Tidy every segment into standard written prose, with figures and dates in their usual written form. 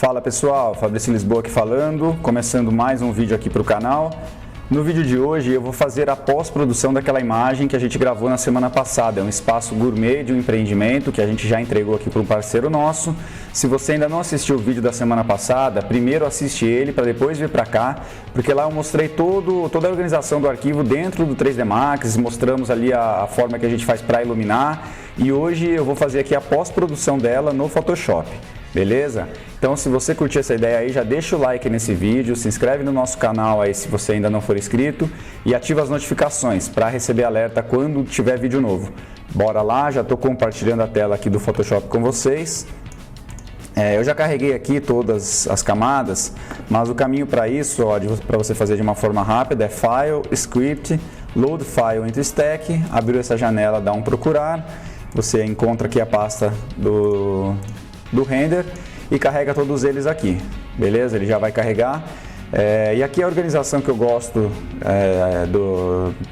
Fala pessoal, Fabrício Lisboa aqui falando, começando mais um vídeo aqui para o canal. No vídeo de hoje eu vou fazer a pós-produção daquela imagem que a gente gravou na semana passada. É um espaço gourmet de um empreendimento que a gente já entregou aqui para um parceiro nosso. Se você ainda não assistiu o vídeo da semana passada, primeiro assiste ele para depois vir para cá, porque lá eu mostrei toda a organização do arquivo dentro do 3D Max, mostramos ali a forma que a gente faz para iluminar e hoje eu vou fazer aqui a pós-produção dela no Photoshop. Beleza? Então se você curtiu essa ideia aí, já deixa o like nesse vídeo, se inscreve no nosso canal aí se você ainda não for inscrito e ativa as notificações para receber alerta quando tiver vídeo novo. Bora lá, já estou compartilhando a tela aqui do Photoshop com vocês. Eu já carreguei aqui todas as camadas, mas o caminho para isso, para você fazer de uma forma rápida, é File, Script, Load File into Stack, abriu essa janela, dá um procurar, você encontra aqui a pasta do render e carrega todos eles aqui, beleza? Ele já vai carregar. E aqui a organização que eu gosto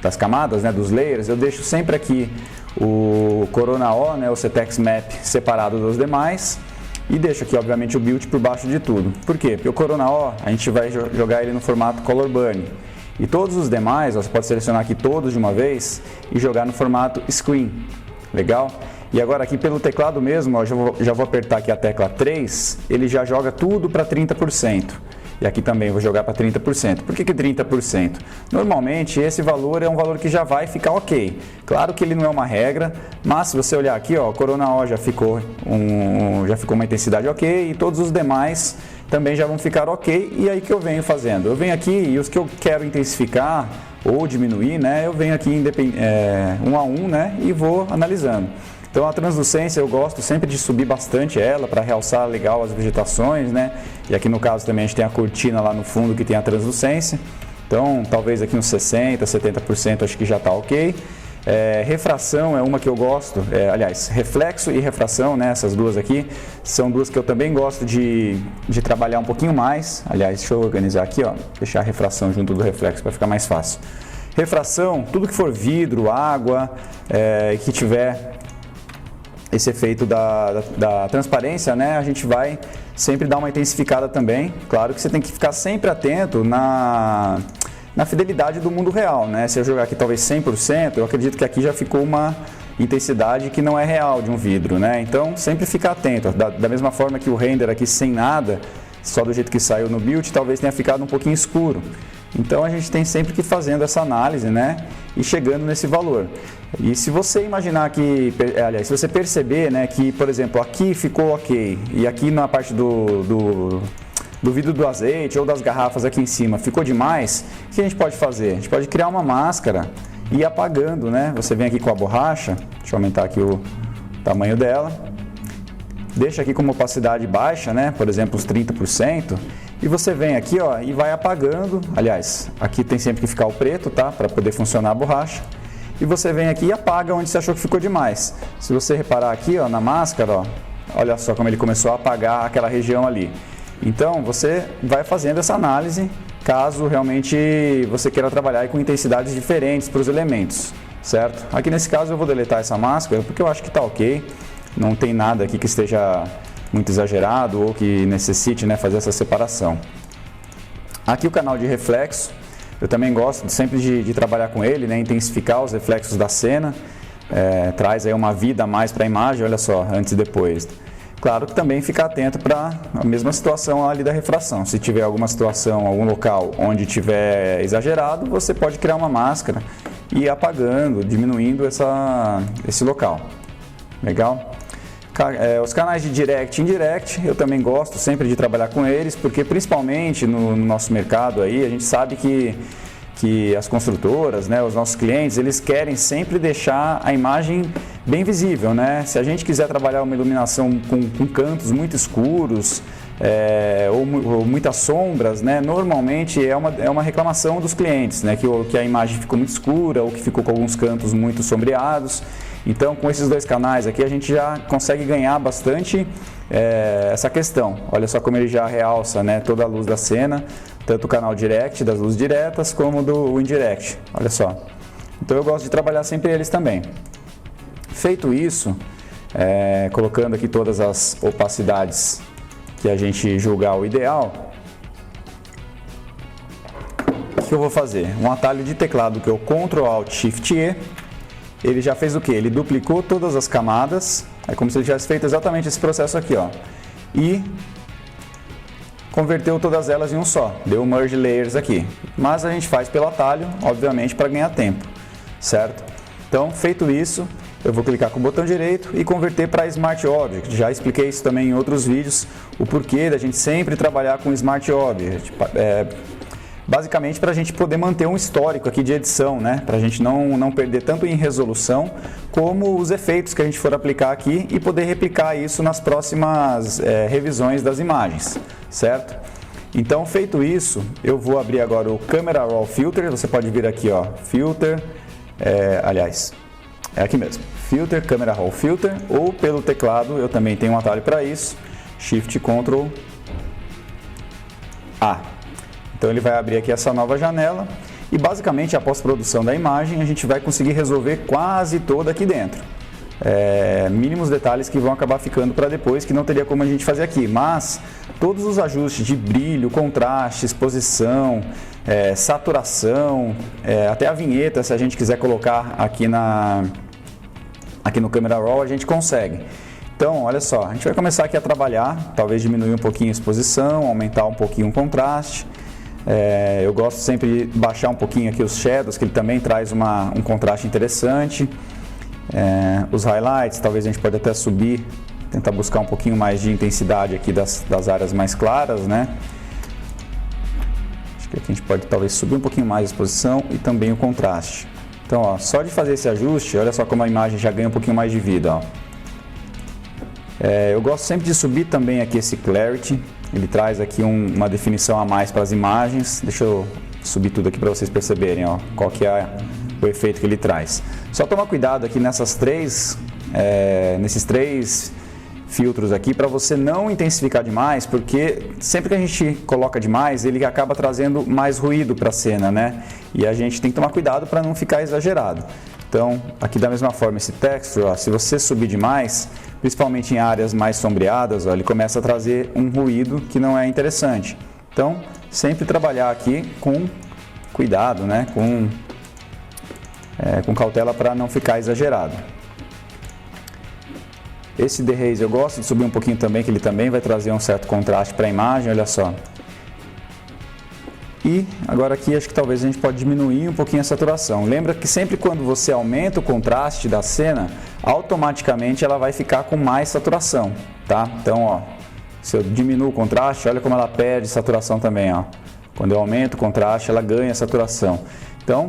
das camadas, né, dos layers, eu deixo sempre aqui o Corona O, né, o CTX Map separado dos demais e deixo aqui obviamente o Build por baixo de tudo. Por quê? Porque o Corona O a gente vai jogar ele no formato Color Burn e todos os demais, você pode selecionar aqui todos de uma vez e jogar no formato Screen, legal? E agora aqui pelo teclado mesmo, já vou apertar aqui a tecla 3, ele já joga tudo para 30%. E aqui também vou jogar para 30%. Por que 30%? Normalmente esse valor é um valor que já vai ficar ok. Claro que ele não é uma regra, mas se você olhar aqui, ó, o Corona O já ficou uma intensidade ok e todos os demais também já vão ficar ok. E aí que eu venho fazendo? Eu venho aqui e os que eu quero intensificar ou diminuir, né, eu venho aqui um a um, né, e vou analisando. Então a translucência eu gosto sempre de subir bastante ela para realçar legal as vegetações, né? E aqui no caso também a gente tem a cortina lá no fundo que tem a translucência. Então talvez aqui uns 60%, 70% acho que já está ok. Refração é uma que eu gosto, aliás, reflexo e refração, né? Essas duas aqui são duas que eu também gosto de trabalhar um pouquinho mais. Aliás, deixa eu organizar aqui, ó, deixar a refração junto do reflexo para ficar mais fácil. Refração, tudo que for vidro, água, que tiver esse efeito da transparência, né, a gente vai sempre dar uma intensificada também. Claro que você tem que ficar sempre atento na fidelidade do mundo real, né? Se eu jogar aqui talvez 100%, eu acredito que aqui já ficou uma intensidade que não é real de um vidro, né? Então sempre ficar atento. Da mesma forma que o render aqui sem nada, só do jeito que saiu no build, talvez tenha ficado um pouquinho escuro. Então a gente tem sempre que ir fazendo essa análise, né, e chegando nesse valor. E se você imaginar que, aliás, se você perceber, né, que, por exemplo, aqui ficou ok e aqui na parte do vidro do azeite ou das garrafas aqui em cima ficou demais, o que a gente pode fazer? A gente pode criar uma máscara e ir apagando, né? Você vem aqui com a borracha, deixa eu aumentar aqui o tamanho dela, deixa aqui com uma opacidade baixa, né, por exemplo, uns 30%. E você vem aqui, ó, e vai apagando. Aliás, aqui tem sempre que ficar o preto, tá? Para poder funcionar a borracha. E você vem aqui e apaga onde você achou que ficou demais. Se você reparar aqui, ó, na máscara, ó, olha só como ele começou a apagar aquela região ali. Então, você vai fazendo essa análise, caso realmente você queira trabalhar com intensidades diferentes para os elementos, certo? Aqui nesse caso eu vou deletar essa máscara, porque eu acho que tá ok. Não tem nada aqui que esteja muito exagerado ou que necessite, né, fazer essa separação. Aqui o canal de reflexo, eu também gosto sempre de trabalhar com ele, né, intensificar os reflexos da cena, traz aí uma vida a mais para a imagem, olha só, antes e depois. Claro que também ficar atento para a mesma situação ali da refração. Se tiver alguma situação, algum local onde tiver exagerado, você pode criar uma máscara e ir apagando, diminuindo esse local. Legal? Os canais de direct e indirect, eu também gosto sempre de trabalhar com eles, porque principalmente no nosso mercado aí, a gente sabe que as construtoras, né, os nossos clientes, eles querem sempre deixar a imagem bem visível, né? Se a gente quiser trabalhar uma iluminação com cantos muito escuros, ou muitas sombras, né, normalmente é uma reclamação dos clientes, né, que a imagem ficou muito escura ou que ficou com alguns cantos muito sombreados. Então, com esses dois canais aqui, a gente já consegue ganhar bastante essa questão. Olha só como ele já realça, né, toda a luz da cena, tanto o canal direct, das luzes diretas, como do indirect. Olha só. Então, eu gosto de trabalhar sempre eles também. Feito isso, colocando aqui todas as opacidades que a gente julgar o ideal, o que eu vou fazer? Um atalho de teclado que é o Ctrl Alt Shift E. Ele já fez o que? Ele duplicou todas as camadas, é como se ele tivesse feito exatamente esse processo aqui, ó, e converteu todas elas em um só, deu Merge Layers aqui. Mas a gente faz pelo atalho, obviamente, para ganhar tempo, certo? Então, feito isso, eu vou clicar com o botão direito e converter para Smart Object. Já expliquei isso também em outros vídeos, o porquê da gente sempre trabalhar com Smart Object. Basicamente para a gente poder manter um histórico aqui de edição, né? Para a gente não perder tanto em resolução, como os efeitos que a gente for aplicar aqui e poder replicar isso nas próximas revisões das imagens, certo? Então, feito isso, eu vou abrir agora o Camera Raw Filter. Você pode vir aqui, ó, Filter, aliás, é aqui mesmo, Filter, Camera Raw Filter, ou pelo teclado, eu também tenho um atalho para isso, Shift Ctrl A. Então ele vai abrir aqui essa nova janela e basicamente a pós-produção da imagem a gente vai conseguir resolver quase toda aqui dentro. Mínimos detalhes que vão acabar ficando para depois, que não teria como a gente fazer aqui, mas todos os ajustes de brilho, contraste, exposição, saturação, até a vinheta, se a gente quiser colocar aqui no Camera Raw, a gente consegue. Então, olha só, a gente vai começar aqui a trabalhar, talvez diminuir um pouquinho a exposição, aumentar um pouquinho o contraste. Eu gosto sempre de baixar um pouquinho aqui os shadows, que ele também traz um contraste interessante. Os highlights, talvez a gente pode até subir, tentar buscar um pouquinho mais de intensidade aqui das áreas mais claras, né? Acho que aqui a gente pode talvez subir um pouquinho mais a exposição e também o contraste. Então, ó, só de fazer esse ajuste, olha só como a imagem já ganha um pouquinho mais de vida, ó. Eu gosto sempre de subir também aqui esse Clarity. Ele traz aqui uma definição a mais para as imagens. Deixa eu subir tudo aqui para vocês perceberem, ó, qual que é o efeito que ele traz. Só tomar cuidado aqui nesses três filtros aqui para você não intensificar demais, porque sempre que a gente coloca demais, ele acaba trazendo mais ruído para a cena, né? E a gente tem que tomar cuidado para não ficar exagerado. Então, aqui da mesma forma, esse texture, ó, se você subir demais, principalmente em áreas mais sombreadas, ó, ele começa a trazer um ruído que não é interessante. Então, sempre trabalhar aqui com cuidado, né? Com cautela para não ficar exagerado. Esse Dehaze eu gosto de subir um pouquinho também, que ele também vai trazer um certo contraste para a imagem, olha só. E agora aqui acho que talvez a gente pode diminuir um pouquinho a saturação. Lembra que sempre quando você aumenta o contraste da cena, automaticamente ela vai ficar com mais saturação, tá? Então, ó, se eu diminuo o contraste, olha como ela perde saturação também, ó. Quando eu aumento o contraste, ela ganha saturação. Então,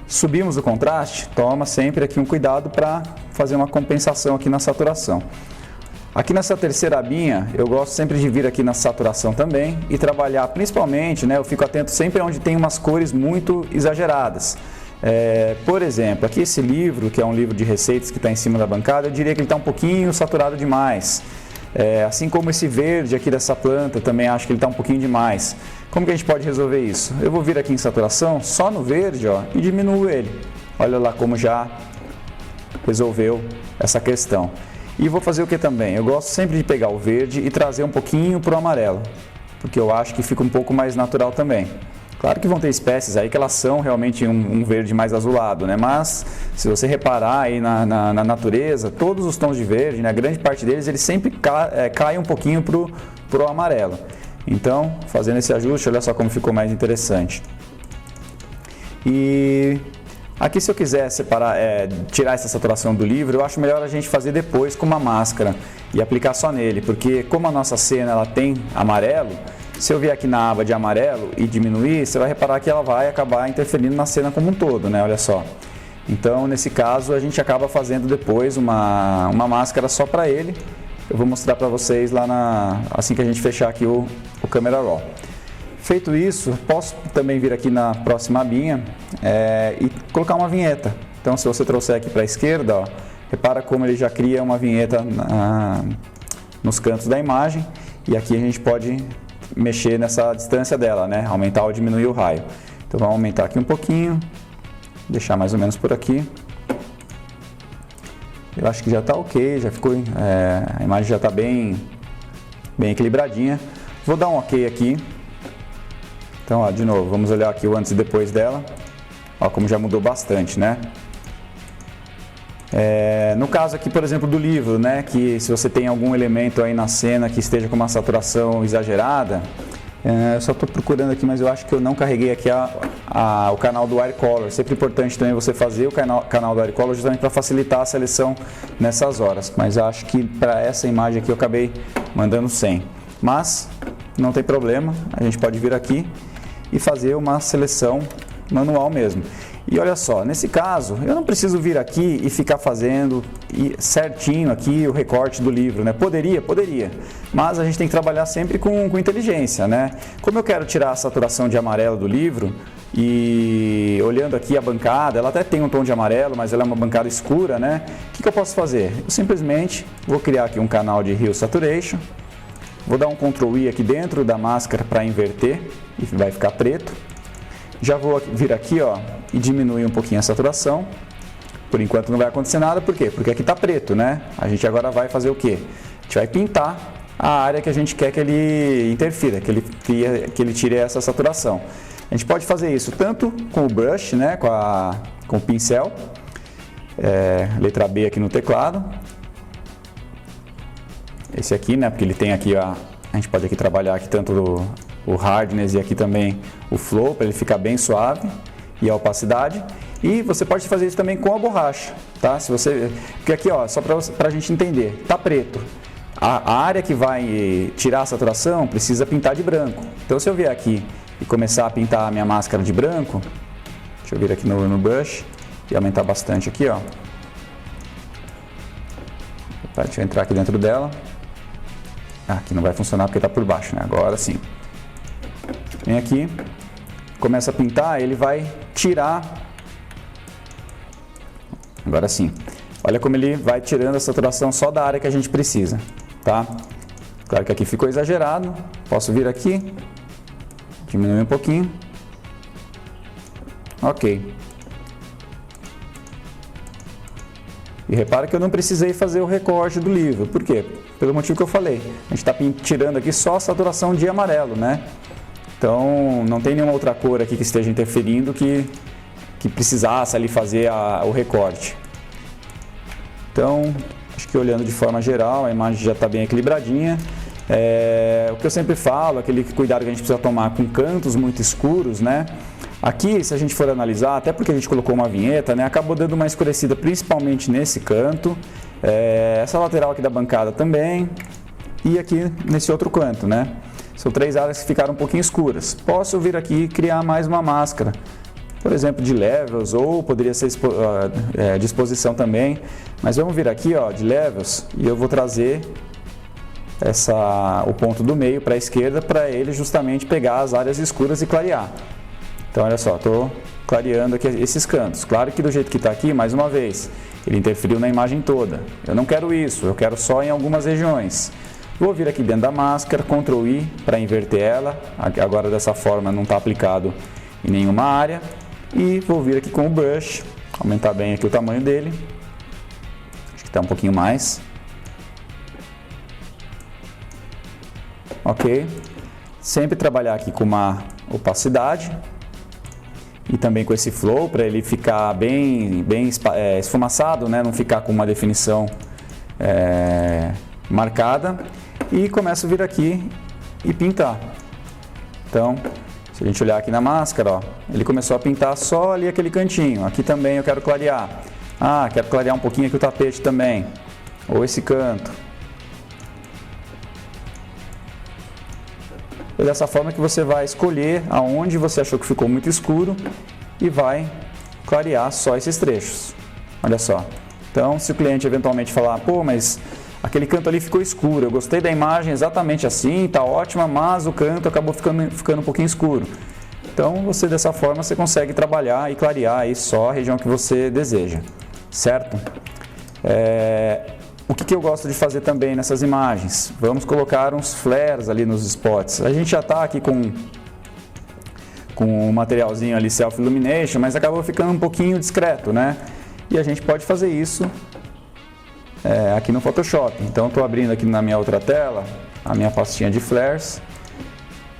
subimos o contraste, toma sempre aqui um cuidado para fazer uma compensação aqui na saturação. Aqui nessa terceira abinha, eu gosto sempre de vir aqui na saturação também e trabalhar principalmente, né, eu fico atento sempre onde tem umas cores muito exageradas. Por exemplo, aqui esse livro, que é um livro de receitas que está em cima da bancada, eu diria que ele está um pouquinho saturado demais. Assim como esse verde aqui dessa planta, também acho que ele está um pouquinho demais. Como que a gente pode resolver isso? Eu vou vir aqui em saturação, só no verde, ó, e diminuo ele. Olha lá como já resolveu essa questão. E vou fazer o que também? Eu gosto sempre de pegar o verde e trazer um pouquinho para o amarelo, porque eu acho que fica um pouco mais natural também. Claro que vão ter espécies aí que elas são realmente um verde mais azulado, né? Mas se você reparar aí na natureza, todos os tons de verde, né, a grande parte deles, eles sempre caem um pouquinho pro amarelo. Então, fazendo esse ajuste, olha só como ficou mais interessante. E aqui, se eu quiser tirar essa saturação do livro, eu acho melhor a gente fazer depois com uma máscara e aplicar só nele, porque como a nossa cena ela tem amarelo, se eu vier aqui na aba de amarelo e diminuir, você vai reparar que ela vai acabar interferindo na cena como um todo, né? Olha só. Então, nesse caso, a gente acaba fazendo depois uma máscara só para ele. Eu vou mostrar para vocês lá assim que a gente fechar aqui o Camera Raw. Feito isso, posso também vir aqui na próxima abinha e colocar uma vinheta. Então, se você trouxer aqui para a esquerda, ó, repara como ele já cria uma vinheta nos cantos da imagem. E aqui a gente pode mexer nessa distância dela, né? Aumentar ou diminuir o raio. Então, vamos aumentar aqui um pouquinho, deixar mais ou menos por aqui. Eu acho que já está ok, já ficou, a imagem já está bem bem equilibradinha. Vou dar um ok aqui. Então, ó, de novo, vamos olhar aqui o antes e depois dela. Ó, como já mudou bastante, né? No caso aqui, por exemplo, do livro, né? Que se você tem algum elemento aí na cena que esteja com uma saturação exagerada, eu só estou procurando aqui, mas eu acho que eu não carreguei aqui o canal do Watercolor. Sempre importante também você fazer o canal do Watercolor justamente para facilitar a seleção nessas horas. Mas eu acho que para essa imagem aqui eu acabei mandando sem. Mas não tem problema, a gente pode vir aqui e fazer uma seleção manual mesmo. E olha só, nesse caso, eu não preciso vir aqui e ficar fazendo certinho aqui o recorte do livro, né? Poderia, mas a gente tem que trabalhar sempre com inteligência, né? Como eu quero tirar a saturação de amarelo do livro, e olhando aqui a bancada, ela até tem um tom de amarelo, mas ela é uma bancada escura, né? O que eu posso fazer? Eu simplesmente vou criar aqui um canal de Hue Saturation, vou dar um Ctrl I aqui dentro da máscara para inverter, e vai ficar preto. Já vou vir aqui, ó, e diminuir um pouquinho a saturação. Por enquanto não vai acontecer nada, por quê? Porque aqui está preto, né? A gente agora vai fazer o quê? A gente vai pintar a área que a gente quer que ele interfira, que ele tire essa saturação. A gente pode fazer isso tanto com o brush, né? Com o pincel, letra B aqui no teclado. Esse aqui, né? Porque ele tem aqui, a gente pode aqui trabalhar aqui tanto o hardness e aqui também o flow, para ele ficar bem suave, e a opacidade. E você pode fazer isso também com a borracha, tá? Porque aqui, ó, só para a gente entender, tá preto. A área que vai tirar a saturação precisa pintar de branco. Então, se eu vier aqui e começar a pintar a minha máscara de branco, deixa eu vir aqui no brush e aumentar bastante aqui, ó. Deixa eu entrar aqui dentro dela. Aqui não vai funcionar porque está por baixo, né? Agora sim. Vem aqui, começa a pintar, ele vai tirar. Agora sim. Olha como ele vai tirando a saturação só da área que a gente precisa, tá? Claro que aqui ficou exagerado. Posso vir aqui, diminuir um pouquinho. Ok. E repara que eu não precisei fazer o recorte do livro. Por quê? Pelo motivo que eu falei. A gente está tirando aqui só a saturação de amarelo, né? Então, não tem nenhuma outra cor aqui que esteja interferindo que precisasse ali fazer o recorte. Então, acho que olhando de forma geral, a imagem já está bem equilibradinha. O que eu sempre falo, aquele cuidado que a gente precisa tomar com cantos muito escuros, né? Aqui, se a gente for analisar, até porque a gente colocou uma vinheta, né? Acabou dando uma escurecida, principalmente nesse canto. Essa lateral aqui da bancada também. E aqui nesse outro canto, né? São três áreas que ficaram um pouquinho escuras. Posso vir aqui e criar mais uma máscara, por exemplo, de levels, ou poderia ser de exposição também. Mas vamos vir aqui, ó, de levels, e eu vou trazer o ponto do meio para a esquerda, para ele justamente pegar as áreas escuras e clarear. Então, olha só, estou clareando aqui esses cantos. Claro que do jeito que está aqui, mais uma vez, ele interferiu na imagem toda. Eu não quero isso, eu quero só em algumas regiões. Vou vir aqui dentro da máscara, Ctrl I para inverter ela. Agora dessa forma não está aplicado em nenhuma área. E vou vir aqui com o brush, aumentar bem aqui o tamanho dele. Acho que está um pouquinho mais. Ok. Sempre trabalhar aqui com uma opacidade. E também com esse flow, para ele ficar bem esfumaçado, né? Não ficar com uma definição marcada. E começo a vir aqui e pintar. Então, se a gente olhar aqui na máscara, ó, ele começou a pintar só ali aquele cantinho. Aqui também eu quero clarear. Quero clarear um pouquinho aqui o tapete também. Ou esse canto. E dessa forma que você vai escolher aonde você achou que ficou muito escuro e vai clarear só esses trechos. Olha só. Então, se o cliente eventualmente falar, pô, mas aquele canto ali ficou escuro, eu gostei da imagem exatamente assim, tá ótima, mas o canto acabou ficando um pouquinho escuro. Então, dessa forma, você consegue trabalhar e clarear aí só a região que você deseja, certo? O que eu gosto de fazer também nessas imagens? Vamos colocar uns flares ali nos spots. A gente já está aqui com um materialzinho ali self-illumination, mas acabou ficando um pouquinho discreto, né? E a gente pode fazer isso aqui no Photoshop. Então, estou abrindo aqui na minha outra tela a minha pastinha de flares.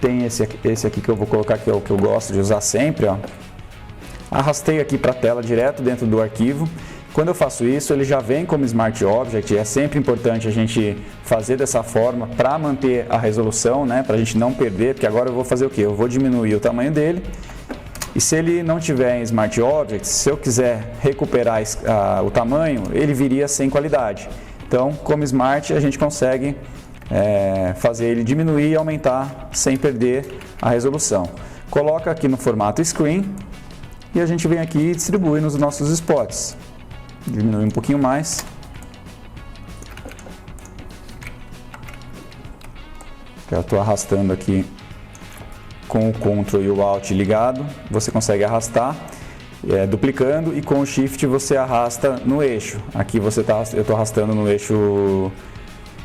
Tem esse aqui que eu vou colocar, que é o que eu gosto de usar sempre, ó. Arrastei aqui para a tela direto dentro do arquivo. Quando eu faço isso, ele já vem como Smart Object. É sempre importante a gente fazer dessa forma para manter a resolução, né? Para a gente não perder, porque agora eu vou fazer o quê? Eu vou diminuir o tamanho dele. E se ele não tiver em Smart Object, se eu quiser recuperar o tamanho, ele viria sem qualidade. Então, como Smart, a gente consegue fazer ele diminuir e aumentar sem perder a resolução. Coloca aqui no formato Screen e a gente vem aqui e distribui nos nossos spots. Diminui um pouquinho mais. Já estou arrastando aqui com o Ctrl e o Alt ligado. Você consegue arrastar, duplicando, e com o Shift você arrasta no eixo. Aqui eu estou arrastando no eixo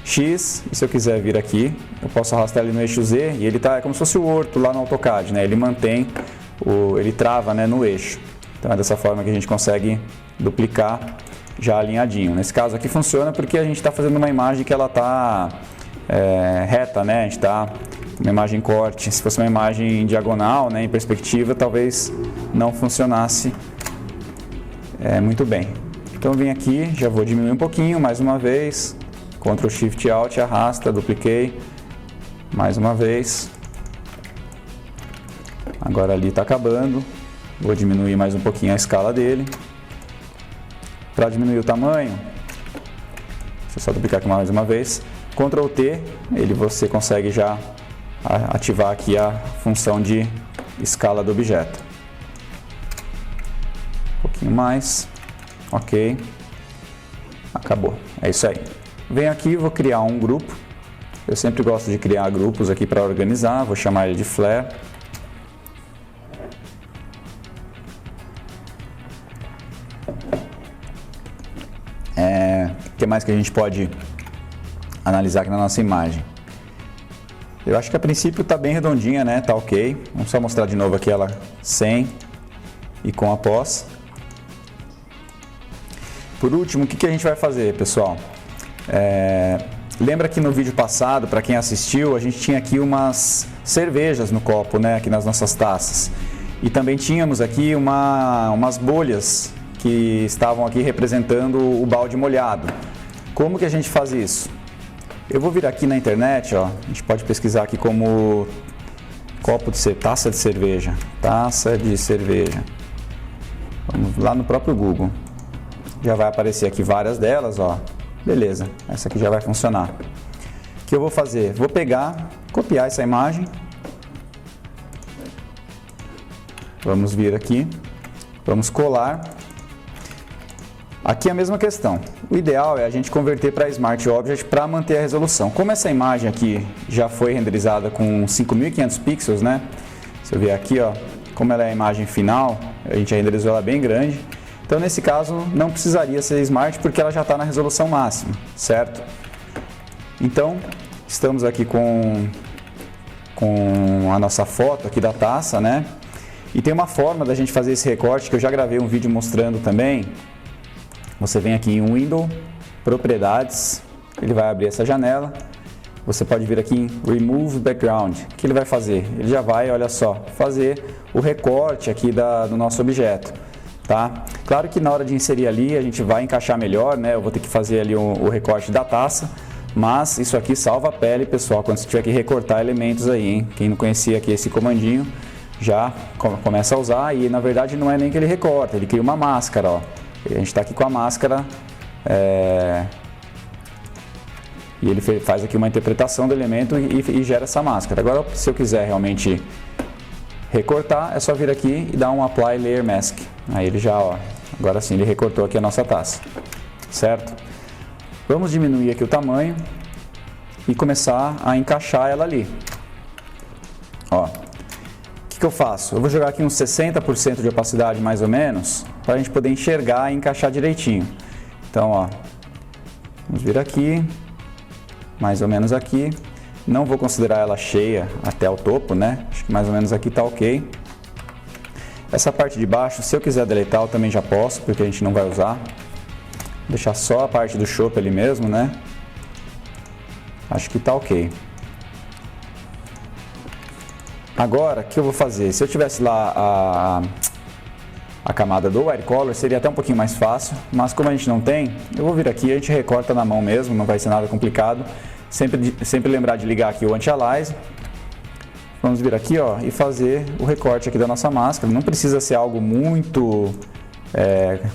X, e se eu quiser vir aqui, eu posso arrastar ele no eixo Z, e ele tá como se fosse o orto lá no AutoCAD, né? Ele mantém, ele trava, né, no eixo. Então é dessa forma que a gente consegue duplicar já alinhadinho. Nesse caso aqui funciona porque a gente está fazendo uma imagem que ela está reta, né? A gente está com uma imagem corte. Se fosse uma imagem diagonal, né, em perspectiva, talvez não funcionasse muito bem. Então eu vim aqui, já vou diminuir um pouquinho, mais uma vez. Ctrl Shift Alt, arrasta, dupliquei, mais uma vez. Agora ali está acabando, vou diminuir mais um pouquinho a escala dele. Para diminuir o tamanho, deixa eu só duplicar aqui mais uma vez. Ctrl T, você consegue já ativar aqui a função de escala do objeto. Um pouquinho mais, ok, acabou, é isso aí. Venho aqui, vou criar um grupo. Eu sempre gosto de criar grupos aqui para organizar. Vou chamar ele de Flare. O que mais que a gente pode analisar aqui na nossa imagem? Eu acho que a princípio está bem redondinha, né? Tá ok. Vamos só mostrar de novo aqui ela sem e com a pós. Por último, o que a gente vai fazer, pessoal? Lembra que no vídeo passado, para quem assistiu, a gente tinha aqui umas cervejas no copo, né, aqui nas nossas taças. E também tínhamos aqui umas bolhas que estavam aqui representando o balde molhado. Como que a gente faz isso? Eu vou vir aqui na internet, ó, a gente pode pesquisar aqui como taça de cerveja. Taça de cerveja. Vamos lá no próprio Google. Já vai aparecer aqui várias delas, ó. Beleza, essa aqui já vai funcionar. O que eu vou fazer? Vou pegar, copiar essa imagem. Vamos vir aqui, vamos colar. Aqui é a mesma questão. O ideal é a gente converter para Smart Object para manter a resolução. Como essa imagem aqui já foi renderizada com 5.500 pixels, né? Se eu vier aqui, ó, como ela é a imagem final, a gente já renderizou ela bem grande. Então, nesse caso, não precisaria ser Smart porque ela já está na resolução máxima, certo? Então, estamos aqui com a nossa foto aqui da taça, né? E tem uma forma da gente fazer esse recorte que eu já gravei um vídeo mostrando também. Você vem aqui em Window, Propriedades, ele vai abrir essa janela. Você pode vir aqui em Remove Background. O que ele vai fazer? Ele já vai, olha só, fazer o recorte aqui do nosso objeto. Tá? Claro que na hora de inserir ali a gente vai encaixar melhor, né? Eu vou ter que fazer ali o recorte da taça, mas isso aqui salva a pele, pessoal, quando você tiver que recortar elementos aí, hein? Quem não conhecia aqui esse comandinho já começa a usar, e na verdade não é nem que ele recorta, ele cria uma máscara, ó. A gente está aqui com a máscara e ele faz aqui uma interpretação do elemento e gera essa máscara. Agora, se eu quiser realmente recortar, é só vir aqui e dar um Apply Layer Mask. Aí ele já, ó, agora sim ele recortou aqui a nossa taça, certo? Vamos diminuir aqui o tamanho e começar a encaixar ela ali. Ó, o que eu faço? Eu vou jogar aqui uns 60% de opacidade mais ou menos, para a gente poder enxergar e encaixar direitinho. Então, ó, vamos vir aqui, mais ou menos aqui. Não vou considerar ela cheia até o topo, né? Acho que mais ou menos aqui tá ok. Essa parte de baixo, se eu quiser deletar, eu também já posso, porque a gente não vai usar. Deixar só a parte do chopp ali mesmo, né? Acho que tá ok. Agora, o que eu vou fazer? Se eu tivesse lá a camada do White Color, seria até um pouquinho mais fácil, mas como a gente não tem, eu vou vir aqui e a gente recorta na mão mesmo, não vai ser nada complicado. Sempre lembrar de ligar aqui o Anti-Aliasing. Vamos vir aqui, ó, e fazer o recorte aqui da nossa máscara. Não precisa ser algo muito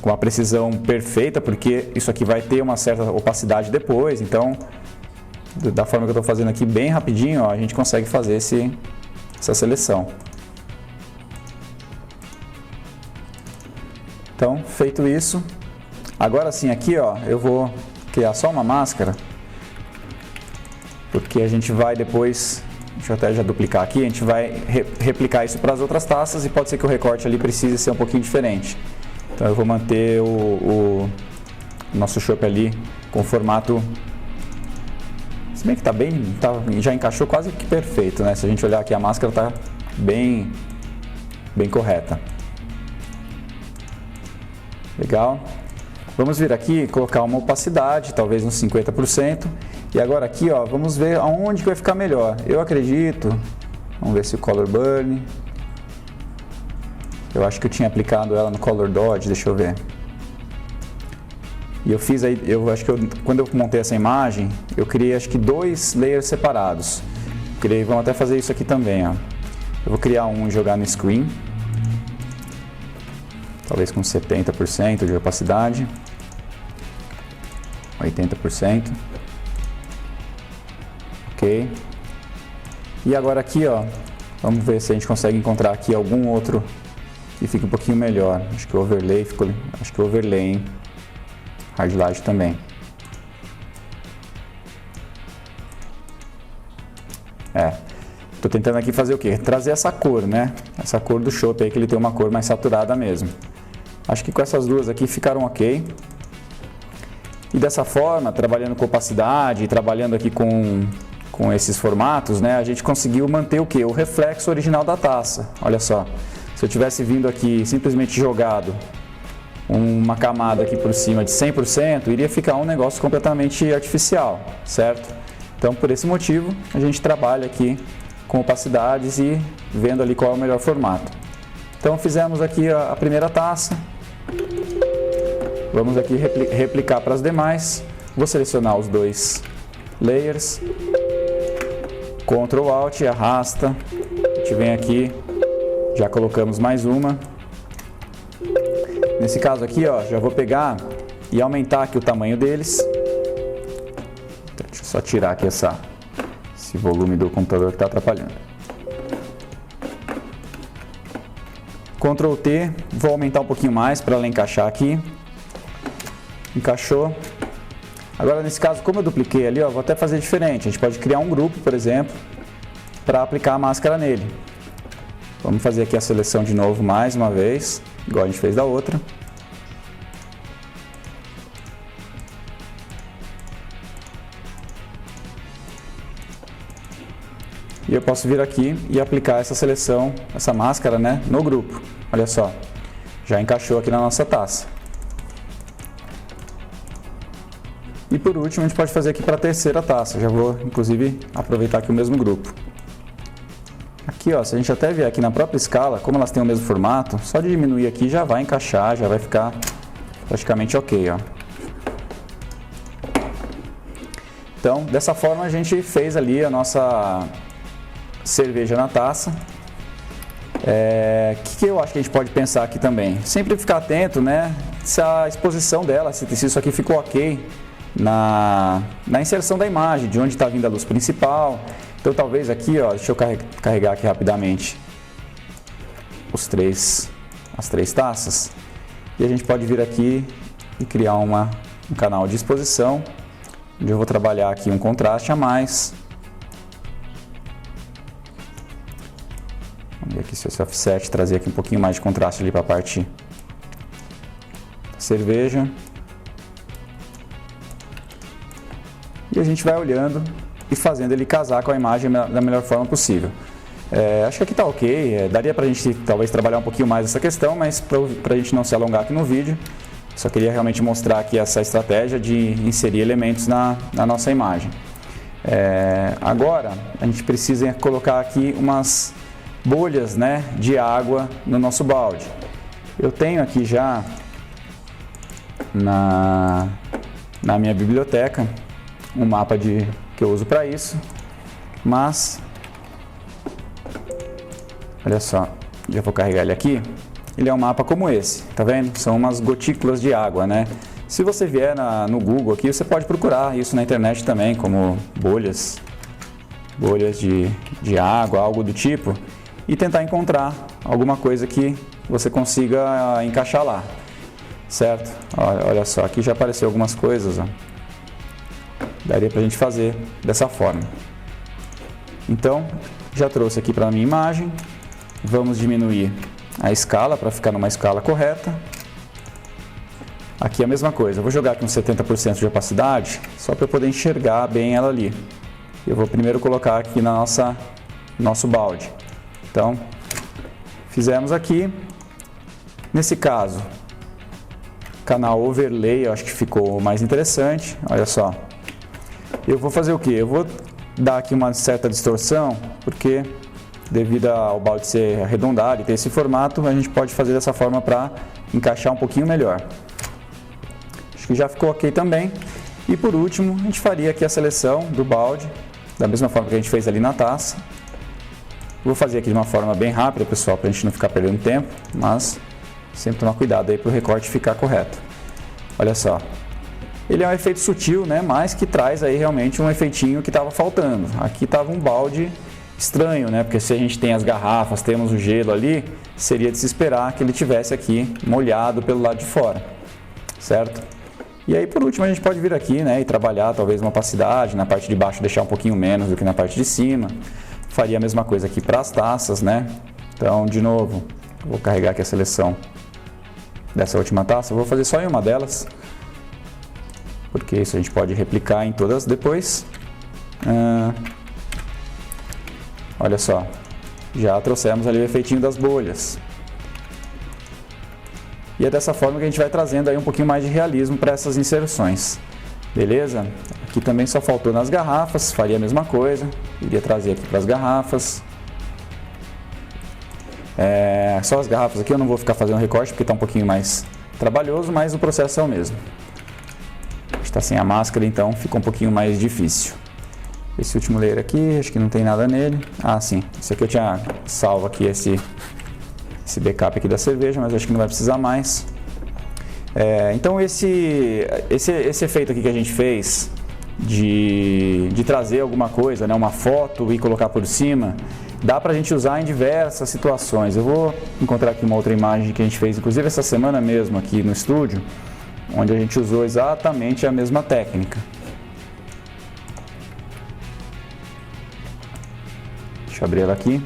com a precisão perfeita, porque isso aqui vai ter uma certa opacidade depois. Então, da forma que eu estou fazendo aqui, bem rapidinho, ó, a gente consegue fazer essa seleção. Então, feito isso, agora sim aqui, ó, eu vou criar só uma máscara, porque a gente vai depois, deixa eu até já duplicar aqui, a gente vai replicar isso para as outras taças e pode ser que o recorte ali precise ser um pouquinho diferente. Então eu vou manter o nosso chopp ali com o formato, se bem que já encaixou quase que perfeito, né? Se a gente olhar aqui a máscara está bem correta. Legal. Vamos vir aqui e colocar uma opacidade, talvez uns 50%. E agora aqui, ó, vamos ver aonde que vai ficar melhor. Eu acredito, vamos ver se o Color Burn. Eu acho que eu tinha aplicado ela no Color Dodge, deixa eu ver. E eu fiz aí, eu acho que quando eu montei essa imagem, eu criei acho que 2 layers separados. Vamos até fazer isso aqui também, ó. Eu vou criar um e jogar no Screen. Talvez com 70% de opacidade. 80%. Ok. E agora aqui, ó, vamos ver se a gente consegue encontrar aqui algum outro que fique um pouquinho melhor. Acho que o overlay hein? Hard Light também. Tô tentando aqui fazer o quê? Trazer essa cor, né? Essa cor do chopp aí, que ele tem uma cor mais saturada mesmo. Acho que com essas duas aqui ficaram ok. E dessa forma, trabalhando com opacidade e trabalhando aqui com esses formatos, né? A gente conseguiu manter o quê? O reflexo original da taça. Olha só, se eu tivesse vindo aqui simplesmente jogado uma camada aqui por cima de 100%, iria ficar um negócio completamente artificial, certo? Então, por esse motivo, a gente trabalha aqui com opacidades e vendo ali qual é o melhor formato. Então, fizemos aqui a primeira taça. Vamos aqui replicar para as demais. Vou selecionar os 2 layers. Ctrl Alt, arrasta. A gente vem aqui, já colocamos mais uma. Nesse caso aqui, ó, já vou pegar e aumentar aqui o tamanho deles. Deixa eu só tirar aqui esse volume do computador que está atrapalhando. Ctrl T, vou aumentar um pouquinho mais para ela encaixar aqui. Encaixou. Agora nesse caso, como eu dupliquei ali, ó, vou até fazer diferente. A gente pode criar um grupo, por exemplo, para aplicar a máscara nele. Vamos fazer aqui a seleção de novo mais uma vez, igual a gente fez da outra. E eu posso vir aqui e aplicar essa seleção, essa máscara, né, no grupo. Olha só, já encaixou aqui na nossa taça. E por último, a gente pode fazer aqui para a terceira taça. Já vou, inclusive, aproveitar aqui o mesmo grupo. Aqui, ó, se a gente até vier aqui na própria escala, como elas têm o mesmo formato, só de diminuir aqui já vai encaixar, já vai ficar praticamente ok, ó. Então, dessa forma a gente fez ali a nossa cerveja na taça. Que eu acho que a gente pode pensar aqui também? Sempre ficar atento, né? Se a exposição dela, se isso aqui ficou ok na inserção da imagem, de onde está vindo a luz principal. Então talvez aqui, ó, deixa eu carregar aqui rapidamente as 3 taças. E a gente pode vir aqui e criar um canal de exposição, onde eu vou trabalhar aqui um contraste a mais. Vamos ver aqui se esse offset trazer aqui um pouquinho mais de contraste ali para a parte da cerveja. E a gente vai olhando e fazendo ele casar com a imagem da melhor forma possível. Acho que aqui está ok, daria para a gente talvez trabalhar um pouquinho mais essa questão, mas para a gente não se alongar aqui no vídeo, só queria realmente mostrar aqui essa estratégia de inserir elementos na nossa imagem. Agora, a gente precisa colocar aqui bolhas, né, de água no nosso balde. Eu tenho aqui já na minha biblioteca um mapa que eu uso para isso, mas olha só, já vou carregar ele aqui. Ele é um mapa como esse, tá vendo? São umas gotículas de água, né? Se você vier no Google aqui, você pode procurar isso na internet também, como bolhas de água, algo do tipo, e tentar encontrar alguma coisa que você consiga encaixar lá, certo? Olha só, aqui já apareceu algumas coisas, ó. Daria pra gente fazer dessa forma. Então, já trouxe aqui para a minha imagem. Vamos diminuir a escala para ficar numa escala correta. Aqui a mesma coisa, eu vou jogar aqui uns 70% de opacidade, só para eu poder enxergar bem ela ali. Eu vou primeiro colocar aqui na nosso balde. Então, fizemos aqui. Nesse caso, canal overlay, eu acho que ficou mais interessante. Olha só. Eu vou fazer o que? Eu vou dar aqui uma certa distorção, porque devido ao balde ser arredondado e ter esse formato, a gente pode fazer dessa forma para encaixar um pouquinho melhor. Acho que já ficou ok também. E por último, a gente faria aqui a seleção do balde, da mesma forma que a gente fez ali na taça. Vou fazer aqui de uma forma bem rápida, pessoal, para a gente não ficar perdendo tempo, mas sempre tomar cuidado aí para o recorte ficar correto. Olha só. Ele é um efeito sutil, né, mas que traz aí realmente um efeitinho que estava faltando. Aqui estava um balde estranho, né, porque se a gente tem as garrafas, temos o gelo ali, seria de se esperar que ele tivesse aqui molhado pelo lado de fora, certo? E aí por último a gente pode vir aqui, né, e trabalhar talvez uma opacidade, na parte de baixo deixar um pouquinho menos do que na parte de cima. Faria a mesma coisa aqui para as taças, né? Então, de novo, vou carregar aqui a seleção dessa última taça, vou fazer só em uma delas, porque isso a gente pode replicar em todas depois. Olha só, já trouxemos ali o efeitinho das bolhas. E é dessa forma que a gente vai trazendo aí um pouquinho mais de realismo para essas inserções. Beleza? Aqui também só faltou nas garrafas, faria a mesma coisa. Iria trazer aqui para as garrafas. Só as garrafas aqui eu não vou ficar fazendo recorte porque está um pouquinho mais trabalhoso, mas o processo é o mesmo. Está sem a máscara, então fica um pouquinho mais difícil. Esse último layer aqui, acho que não tem nada nele. Ah, sim. Isso aqui eu tinha salvo aqui esse backup aqui da cerveja, mas acho que não vai precisar mais. Então esse efeito aqui que a gente fez de trazer alguma coisa, né, uma foto e colocar por cima, dá pra gente usar em diversas situações. Eu vou encontrar aqui uma outra imagem que a gente fez, inclusive essa semana mesmo aqui no estúdio, onde a gente usou exatamente a mesma técnica. Deixa eu abrir ela aqui.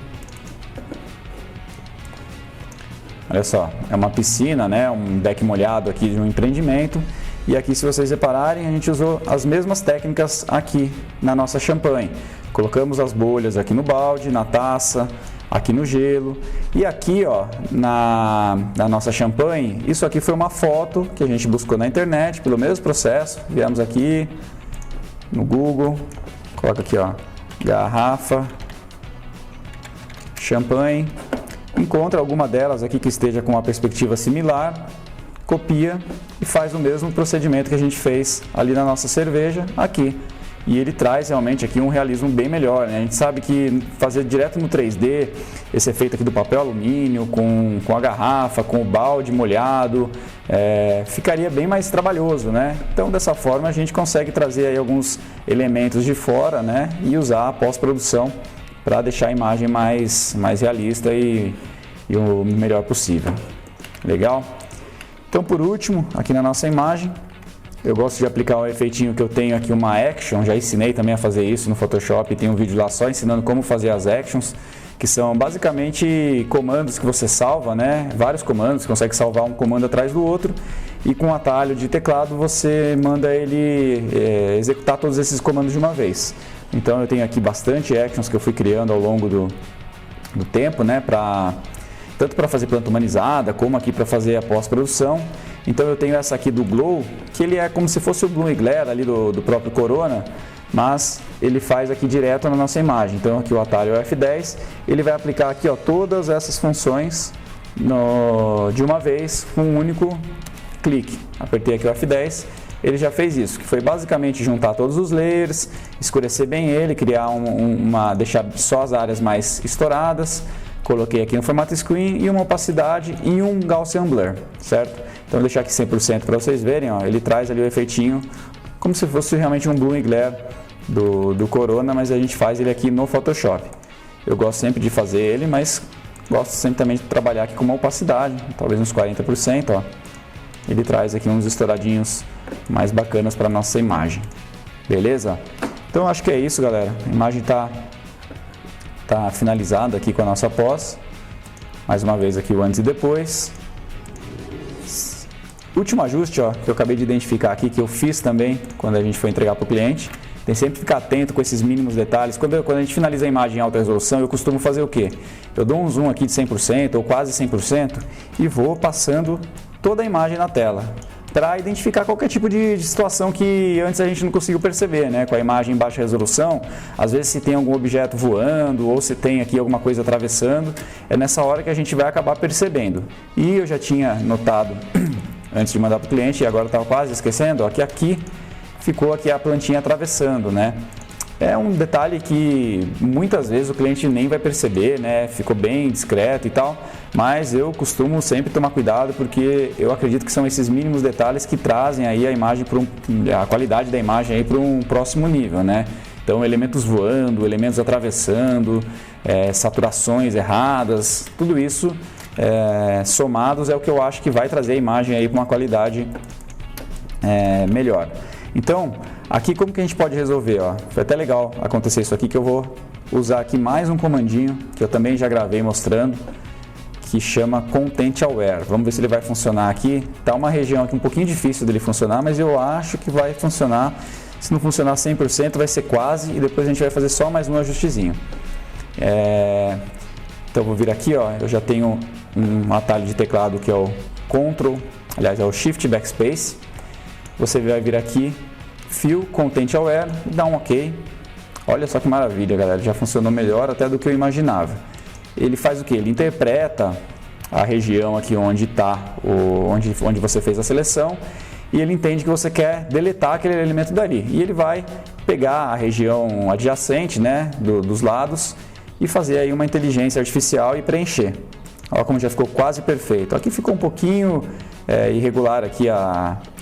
Olha só, é uma piscina, né, um deck molhado aqui de um empreendimento. E aqui, se vocês repararem, a gente usou as mesmas técnicas aqui na nossa champanhe. Colocamos as bolhas aqui no balde, na taça, aqui no gelo. E aqui, ó, na nossa champanhe, isso aqui foi uma foto que a gente buscou na internet, pelo mesmo processo. Viemos aqui no Google, coloca aqui, ó, garrafa, champanhe. Encontra alguma delas aqui que esteja com uma perspectiva similar, copia e faz o mesmo procedimento que a gente fez ali na nossa cerveja aqui. E ele traz realmente aqui um realismo bem melhor, né? A gente sabe que fazer direto no 3D, esse efeito aqui do papel alumínio, com a garrafa, com o balde molhado, ficaria bem mais trabalhoso, né? Então dessa forma a gente consegue trazer aí alguns elementos de fora, né? E usar a pós-produção para deixar a imagem mais realista e o melhor possível. Legal? Então, por último, aqui na nossa imagem, eu gosto de aplicar um efeitinho que eu tenho aqui, uma action. Já ensinei também a fazer isso no Photoshop, tem um vídeo lá só ensinando como fazer as actions, que são basicamente comandos que você salva, né? Vários comandos, você consegue salvar um comando atrás do outro, e com um atalho de teclado você manda ele executar todos esses comandos de uma vez. Então eu tenho aqui bastante actions que eu fui criando ao longo do tempo, né, tanto para fazer planta humanizada, como aqui para fazer a pós-produção. Então eu tenho essa aqui do Glow, que ele é como se fosse o Bloom e Glare ali do próprio Corona, mas ele faz aqui direto na nossa imagem. Então aqui o atalho é o F10, ele vai aplicar aqui, ó, todas essas funções de uma vez com um único clique. Apertei aqui o F10, ele já fez isso, que foi basicamente juntar todos os layers, escurecer bem ele, criar deixar só as áreas mais estouradas. Coloquei aqui um formato screen e uma opacidade e um Gaussian Blur, certo? Então vou deixar aqui 100% para vocês verem, ó, ele traz ali o efeitinho como se fosse realmente um Bloom e Glare do Corona, mas a gente faz ele aqui no Photoshop. Eu gosto sempre de fazer ele, mas gosto sempre também de trabalhar aqui com uma opacidade, talvez uns 40%, ó. Ele traz aqui uns estouradinhos mais bacanas para a nossa imagem, beleza? Então acho que é isso, galera, a imagem tá finalizada aqui com a nossa pós. Mais uma vez aqui o antes e depois. Último ajuste, ó, que eu acabei de identificar aqui, que eu fiz também quando a gente foi entregar para o cliente. Tem sempre que ficar atento com esses mínimos detalhes. Quando a gente finaliza a imagem em alta resolução, eu costumo fazer o quê? Eu dou um zoom aqui de 100% ou quase 100% e vou passando toda a imagem na tela, para identificar qualquer tipo de situação que antes a gente não conseguiu perceber, né? Com a imagem em baixa resolução, às vezes se tem algum objeto voando ou se tem aqui alguma coisa atravessando, é nessa hora que a gente vai acabar percebendo. E eu já tinha notado antes de mandar para o cliente, e agora estava quase esquecendo, ó, que aqui ficou aqui a plantinha atravessando, né? É um detalhe que muitas vezes o cliente nem vai perceber, né? Ficou bem discreto e tal, mas eu costumo sempre tomar cuidado porque eu acredito que são esses mínimos detalhes que trazem aí a imagem a qualidade da imagem aí para um próximo nível, né? Então elementos voando, elementos atravessando, saturações erradas, tudo isso somados é o que eu acho que vai trazer a imagem aí para uma qualidade melhor. Então, aqui como que a gente pode resolver, ó? Foi até legal acontecer isso aqui, que eu vou usar aqui mais um comandinho, que eu também já gravei mostrando, que chama Content Aware. Vamos ver se ele vai funcionar aqui. Tá uma região aqui um pouquinho difícil dele funcionar, mas eu acho que vai funcionar. Se não funcionar 100%, vai ser quase, e depois a gente vai fazer só mais um ajustezinho. Então eu vou vir aqui, ó, eu já tenho um atalho de teclado que é o Ctrl, aliás é o Shift Backspace. Você vai vir aqui, Fill, Content Aware, e dá um OK. Olha só que maravilha, galera, já funcionou melhor até do que eu imaginava. Ele faz o que? Ele interpreta a região aqui onde está, onde você fez a seleção, e ele entende que você quer deletar aquele elemento dali. E ele vai pegar a região adjacente, né, dos lados, e fazer aí uma inteligência artificial e preencher. Olha como já ficou quase perfeito. Aqui ficou um pouquinho irregular aqui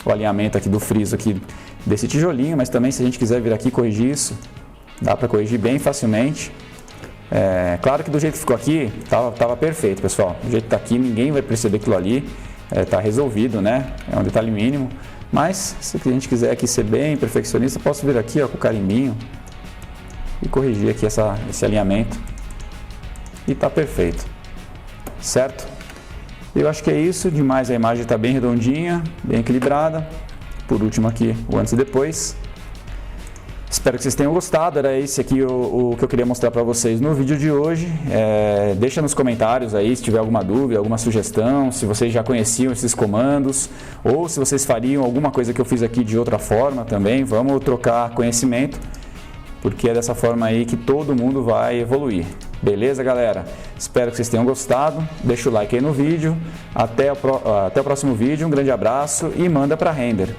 o alinhamento aqui do friso aqui desse tijolinho, mas também se a gente quiser vir aqui e corrigir isso, dá para corrigir bem facilmente. Claro que do jeito que ficou aqui, tava perfeito, pessoal. Do jeito que está aqui, ninguém vai perceber aquilo ali, está resolvido, né? É um detalhe mínimo. Mas se a gente quiser aqui ser bem perfeccionista, posso vir aqui, ó, com o carimbinho e corrigir aqui esse alinhamento. E está perfeito, certo? Eu acho que é isso, demais a imagem está bem redondinha, bem equilibrada. Por último aqui, o antes e depois. Espero que vocês tenham gostado, era esse aqui o que eu queria mostrar para vocês no vídeo de hoje. Deixa nos comentários aí se tiver alguma dúvida, alguma sugestão, se vocês já conheciam esses comandos, ou se vocês fariam alguma coisa que eu fiz aqui de outra forma também. Vamos trocar conhecimento, porque é dessa forma aí que todo mundo vai evoluir. Beleza, galera? Espero que vocês tenham gostado. Deixa o like aí no vídeo. Até o próximo vídeo. Um grande abraço e manda para render.